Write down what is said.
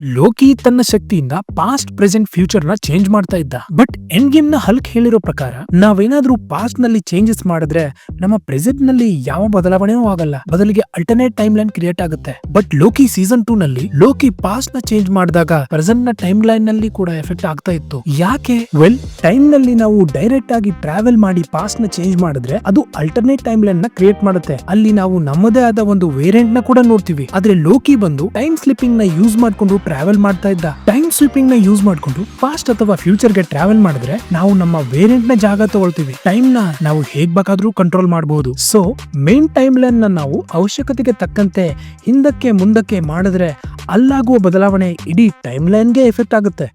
ಲೋಕಿ ತನ್ನ ಶಕ್ತಿಯಿಂದ past present future ನ ಚೇಂಜ್ ಮಾಡ್ತಾ ಇದ್ದ. ಬಟ್ ಎಂಡ್ ಗೇಮ್ ನ ಹಲ್ಕ್ ಹೇಳಿರೋ ಪ್ರಕಾರ ನಾವೇನಾದ್ರೂ ಪಾಸ್ಟ್ ನಲ್ಲಿ ಚೇಂಜಸ್ ಮಾಡಿದ್ರೆ ನಮ್ಮ ಪ್ರೆಸೆಂಟ್ ನಲ್ಲಿ ಯಾವ ಬದಲಾವಣೆಯೂ ಆಗಲ್ಲ, ಬದಲಿಗೆ ಅಲ್ಟರ್ನೇಟ್ ಟೈಮ್ ಲೈನ್ ಕ್ರಿಯೇಟ್ ಆಗುತ್ತೆ. ಬಟ್ ಲೋಕಿ ಸೀಸನ್ 2 ನಲ್ಲಿ ಲೋಕಿ ಪಾಸ್ಟ್ ನ ಚೇಂಜ್ ಮಾಡಿದಾಗ ಪ್ರೆಸೆಂಟ್ ನ ಟೈಮ್ ಲೈನ್ ನಲ್ಲಿ ಕೂಡ ಎಫೆಕ್ಟ್ ಆಗ್ತಾ ಇತ್ತು. ಯಾಕೆ? ಟೈಮ್ ನಲ್ಲಿ ನಾವು ಡೈರೆಕ್ಟ್ ಆಗಿ ಟ್ರಾವೆಲ್ ಮಾಡಿ ಪಾಸ್ಟ್ ನ ಚೇಂಜ್ ಮಾಡಿದ್ರೆ ಅದು ಅಲ್ಟರ್ನೇಟ್ ಟೈಮ್ ಲೈನ್ ನ ಕ್ರಿಯೇಟ್ ಮಾಡುತ್ತೆ. ಅಲ್ಲಿ ನಾವು ನಮ್ಮದೇ ಆದ ಒಂದು ವೇರಿಯಂಟ್ ನ ಕೂಡ ನೋಡ್ತೀವಿ. ಆದ್ರೆ ಲೋಕಿ ಬಂದು ಟೈಮ್ ಸ್ಲಿಪ್ಪಿಂಗ್ ನ ಯೂಸ್ ಮಾಡ್ಕೊಂಡು ಟ್ರಾವೆಲ್ ಮಾಡ್ತಾ ಇದ್ದ. ಟೈಮ್ ಸ್ಲಿಪ್ಪಿಂಗ್ ನ ಯೂಸ್ ಮಾಡ್ಕೊಂಡು ಪಾಸ್ಟ್ ಅಥವಾ ಫ್ಯೂಚರ್ ಗೆ ಟ್ರಾವೆಲ್ ಮಾಡಿದ್ರೆ ನಾವು ನಮ್ಮ ವೇರಿಯಂಟ್ ನ ಜಾಗ ತಗೊಳ್ತೀವಿ. ಟೈಮ್ ನ ನಾವು ಹೇಗ್ ಬೇಕಾದ್ರೂ ಕಂಟ್ರೋಲ್ ಮಾಡಬಹುದು. ಸೊ ಮೇನ್ ಟೈಮ್ ಲೈನ್ ನ ನಾವು ಅವಶ್ಯಕತೆಗೆ ತಕ್ಕಂತೆ ಹಿಂದಕ್ಕೆ ಮುಂದಕ್ಕೆ ಮಾಡಿದ್ರೆ ಅಲ್ಲಾಗುವ ಬದಲಾವಣೆ ಇಡೀ ಟೈಮ್ ಲೈನ್ ಗೆ ಎಫೆಕ್ಟ್ ಆಗುತ್ತೆ.